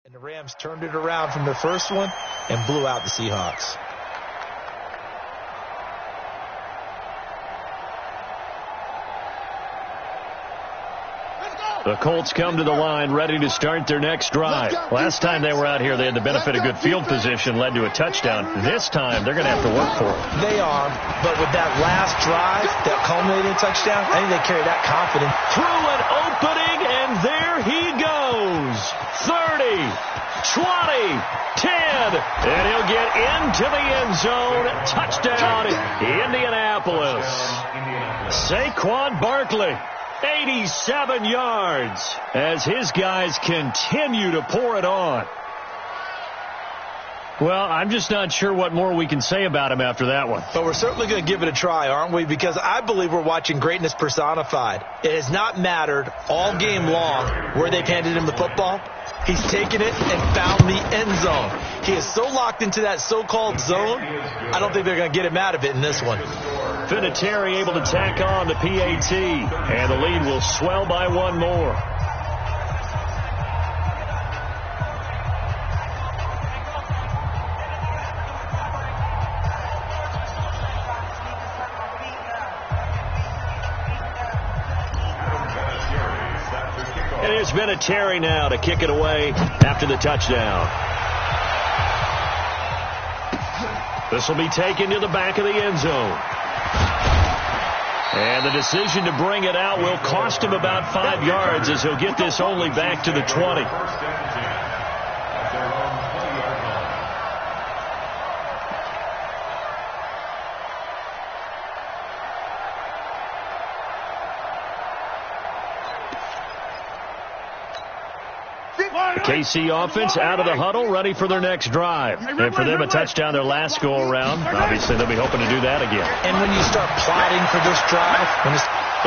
And the Rams turned it around from the first one and blew out the Seahawks. The Colts come to the line ready to start their next drive. Last time they were out here, they had the benefit of good field position, led to a touchdown. This time, they're going to have to work for it. They are, but with that last drive, that culminating touchdown, I think they carry that confidence. Through an opening, and there he goes. 30, 20, 10, and he'll get into the end zone. Touchdown, Indianapolis. Saquon Barkley. 87 yards as his guys continue to pour it on. Well, I'm just not sure what more we can say about him after that one. But we're certainly going to give it a try, aren't we? Because I believe we're watching greatness personified. It has not mattered all game long where they've handed him the football. He's taken it and found the end zone. He is so locked into that so-called zone, I don't think they're going to get him out of it in this one. Vinatieri able to tack on the PAT, and the lead will swell by one more. It is Vinatieri now to kick it away after the touchdown. This will be taken to the back of the end zone. And the decision to bring it out will cost him about 5 yards as he'll get this only back to the 20. KC offense out of the huddle, ready for their next drive. And for them, a touchdown their last go-around. Obviously, they'll be hoping to do that again. And when you start plotting for this drive...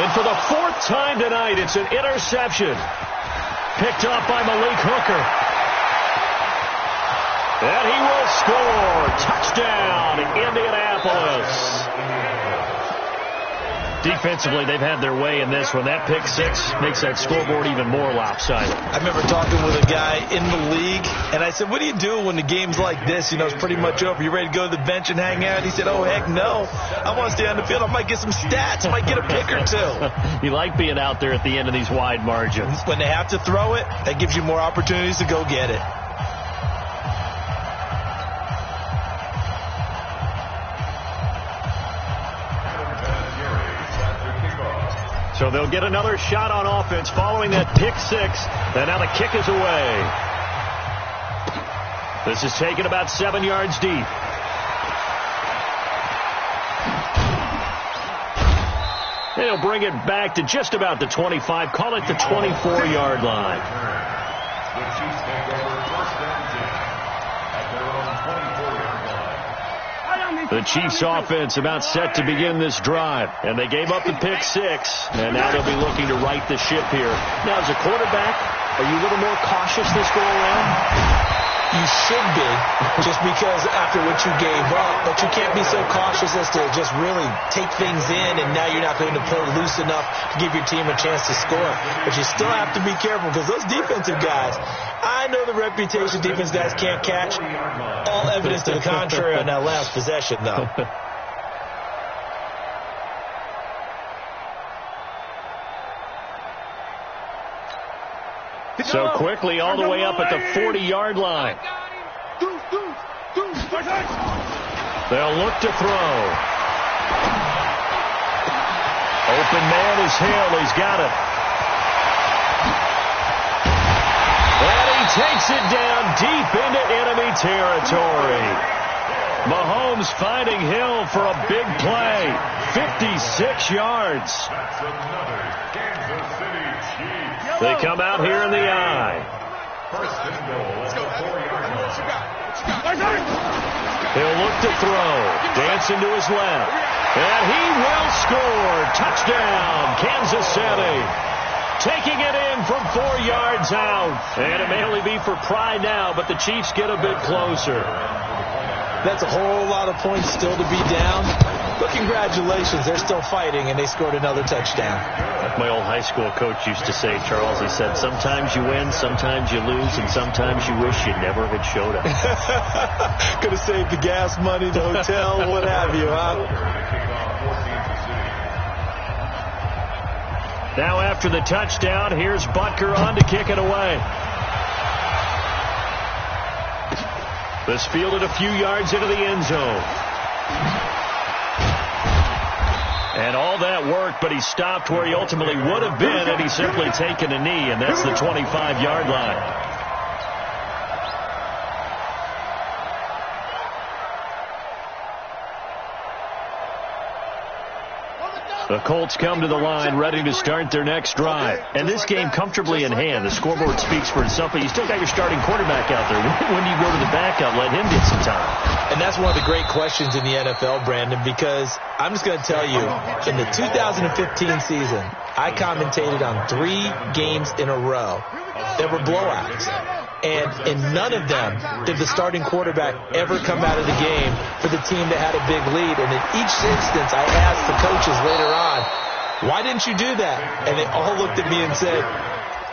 And for the fourth time tonight, it's an interception. Picked up by Malik Hooker. And he will score. Touchdown, Indianapolis. Defensively, they've had their way in this one. That pick six makes that scoreboard even more lopsided. I remember talking with a guy in the league, and I said, what do you do when the game's like this? You know, it's pretty much over. You ready to go to the bench and hang out? He said, oh, heck no. I want to stay on the field. I might get some stats. I might get a pick or two. You like being out there at the end of these wide margins. When they have to throw it, that gives you more opportunities to go get it. So they'll get another shot on offense following that pick six. And now the kick is away. This is taken about 7 yards deep. They'll bring it back to just about the 25. Call it the 24-yard line. The Chiefs take over first and 10 at their own 24-yard line. The Chiefs offense about set to begin this drive. And they gave up the pick six. And now they'll be looking to right the ship here. Now, as a quarterback, are you a little more cautious this go around? You should be, just because after what you gave up. But you can't be so cautious as to just really take things in, and now you're not going to play loose enough to give your team a chance to score. But you still have to be careful, because those defensive guys, I know the reputation defense guys can't catch. All evidence to the contrary on that last possession, though. So quickly all the way up at the 40-yard line. They'll look to throw. Open man is Hill. He's got it. And he takes it down deep into enemy territory. Mahomes finding Hill for a big play. 56 yards. That's another Kansas City Chiefs. They come out here in the eye. First and goal. He'll look to throw. Dancing to his left. And he will score. Touchdown, Kansas City. Taking it in from 4 yards out. And it may only be for pride now, but the Chiefs get a bit closer. That's a whole lot of points still to be down. But congratulations, they're still fighting, and they scored another touchdown. Like my old high school coach used to say, Charles, he said, sometimes you win, sometimes you lose, and sometimes you wish you never had showed up. Could have saved the gas money, the hotel, what have you, huh? Now after the touchdown, here's Butker on to kick it away. This fielded a few yards into the end zone. And all that work, but he stopped where he ultimately would have been had he simply taken a knee, and that's the 25-yard line. The Colts come to the line ready to start their next drive. And this game comfortably in hand. The scoreboard speaks for itself, but you still got your starting quarterback out there. When do you go to the backup? Let him get some time. And that's one of the great questions in the NFL, Brandon, because I'm just going to tell you, in the 2015 season, I commentated on 3 games in a row. There were blowouts. And in none of them did the starting quarterback ever come out of the game for the team that had a big lead. And in each instance, I asked the coaches later on, why didn't you do that? And they all looked at me and said,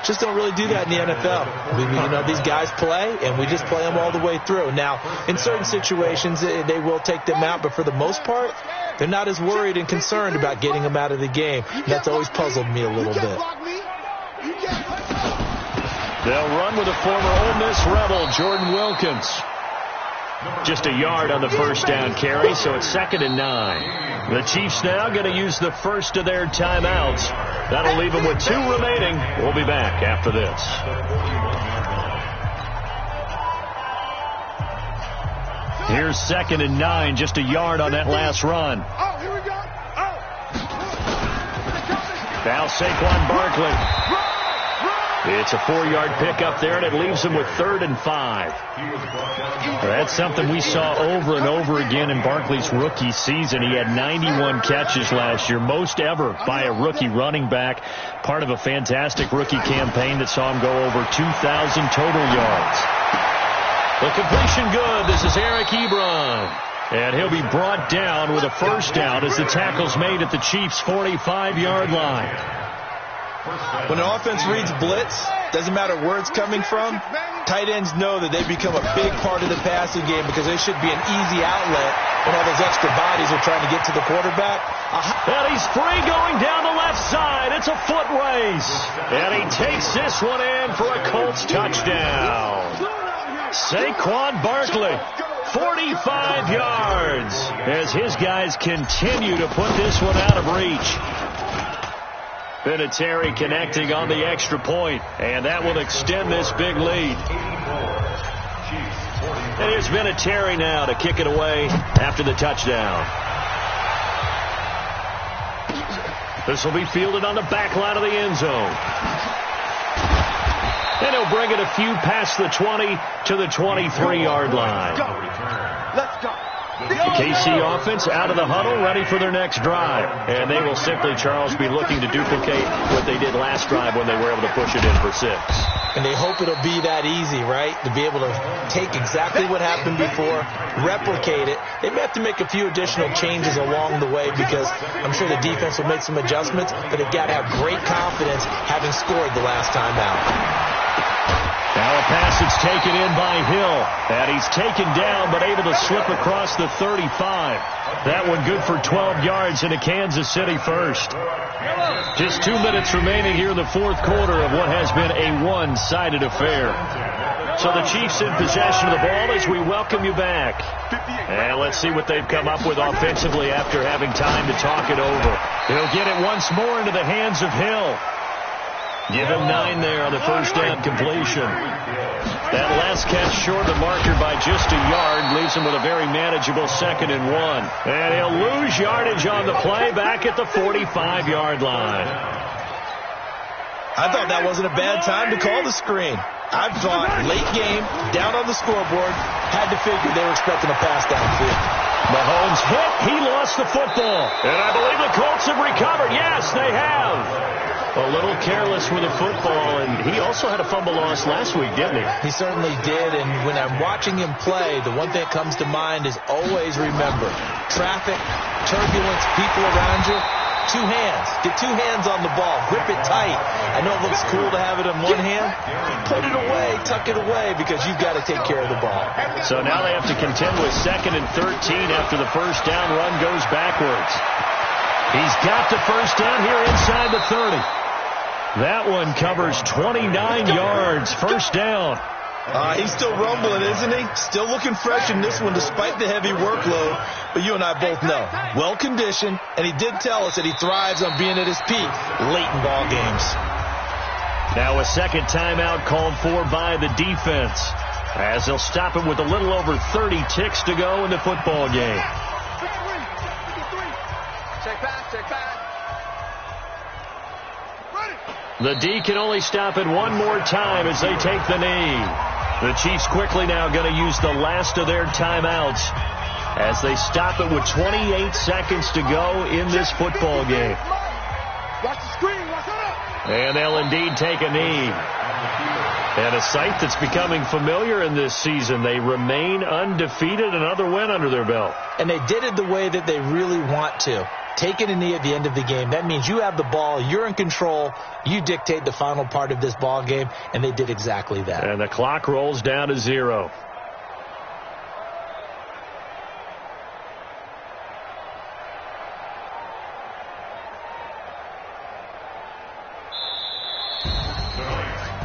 just don't really do that in the NFL. These guys play, and we just play them all the way through. Now, in certain situations, they will take them out, but for the most part, they're not as worried and concerned about getting them out of the game. That's always puzzled me a little bit. They'll run with a former Ole Miss Rebel, Jordan Wilkins. Just a yard on the first down carry, so it's 2nd and 9. The Chiefs now going to use the first of their timeouts. That'll leave them with 2 remaining. We'll be back after this. Here's 2nd and 9, just a yard on that last run. Now Saquon Barkley. It's a 4-yard pickup there, and it leaves them with 3rd and 5. That's something we saw over and over again in Barkley's rookie season. He had 91 catches last year, most ever by a rookie running back, part of a fantastic rookie campaign that saw him go over 2,000 total yards. The completion good. This is Eric Ebron. And he'll be brought down with a first down as the tackle's made at the Chiefs' 45-yard line. When an offense reads blitz, doesn't matter where it's coming from, tight ends know that they become a big part of the passing game because they should be an easy outlet when all those extra bodies are trying to get to the quarterback. And he's free going down the left side. It's a foot race. And he takes this one in for a Colts touchdown. Saquon Barkley, 45 yards, as his guys continue to put this one out of reach. Vinatieri connecting on the extra point, and that will extend this big lead. And here's Vinatieri now to kick it away after the touchdown. This will be fielded on the back line of the end zone. And he'll bring it a few past the 20 to the 23-yard line. Let's go. The KC offense out of the huddle, ready for their next drive. And they will simply, Charles, be looking to duplicate what they did last drive when they were able to push it in for 6. And they hope it'll be that easy, right? To be able to take exactly what happened before, replicate it. They may have to make a few additional changes along the way because I'm sure the defense will make some adjustments, but they've got to have great confidence having scored the last time out. Now a pass that's taken in by Hill. And he's taken down but able to slip across the 35. That one good for 12 yards into Kansas City first. Just 2 minutes remaining here in the fourth quarter of what has been a one-sided affair. So the Chiefs in possession of the ball as we welcome you back. And let's see what they've come up with offensively after having time to talk it over. He'll get it once more into the hands of Hill. Give him 9 there on the first down completion. That last catch short of the marker by just a yard leaves him with a very manageable 2nd and 1. And he'll lose yardage on the play back at the 45-yard line. I thought that wasn't a bad time to call the screen. I thought late game, down on the scoreboard, had to figure they were expecting a pass downfield. Mahomes hit. He lost the football. And I believe the Colts have recovered. Yes, they have. A little careless with the football, and he also had a fumble loss last week, didn't he? He certainly did, and when I'm watching him play, the one thing that comes to mind is always remember, traffic, turbulence, people around you, two hands. Get two hands on the ball. Grip it tight. I know it looks cool to have it in one hand. Put it away, tuck it away, because you've got to take care of the ball. So now they have to contend with 2nd and 13 after the first down run goes backwards. He's got the first down here inside the 30. That one covers 29 yards. First down. He's still rumbling, isn't he? Still looking fresh in this one despite the heavy workload. But you and I both know, well-conditioned, and he did tell us that he thrives on being at his peak late in ball games. Now a second timeout called for by the defense, as they'll stop him with a little over 30 ticks to go in the football game. Check back. The D can only stop it one more time as they take the knee. The Chiefs quickly now going to use the last of their timeouts as they stop it with 28 seconds to go in this football game. Watch the screen. Watch it. And they'll indeed take a knee. And a sight that's becoming familiar in this season. They remain undefeated, another win under their belt. And they did it the way that they really want to. Taking a knee at the end of the game. That means you have the ball, you're in control, you dictate the final part of this ball game, and they did exactly that. And the clock rolls down to 0.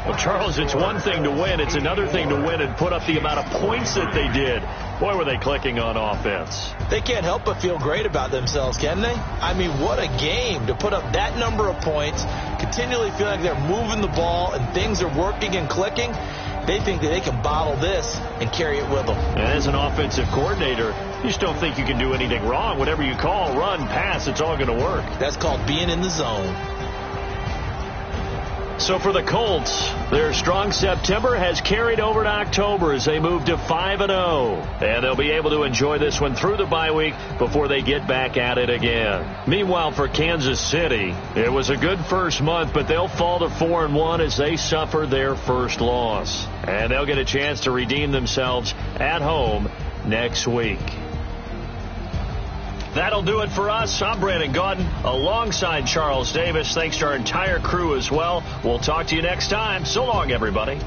Well, Charles, it's one thing to win. It's another thing to win and put up the amount of points that they did. Boy, were they clicking on offense. They can't help but feel great about themselves, can they? I mean, what a game to put up that number of points, continually feel like they're moving the ball and things are working and clicking. They think that they can bottle this and carry it with them. And as an offensive coordinator, you just don't think you can do anything wrong. Whatever you call, run, pass, it's all going to work. That's called being in the zone. So for the Colts, their strong September has carried over to October as they move to 5-0. And they'll be able to enjoy this one through the bye week before they get back at it again. Meanwhile, for Kansas City, it was a good first month, but they'll fall to 4-1 as they suffer their first loss. And they'll get a chance to redeem themselves at home next week. That'll do it for us. I'm Brandon Gaudin alongside Charles Davis. Thanks to our entire crew as well. We'll talk to you next time. So long, everybody.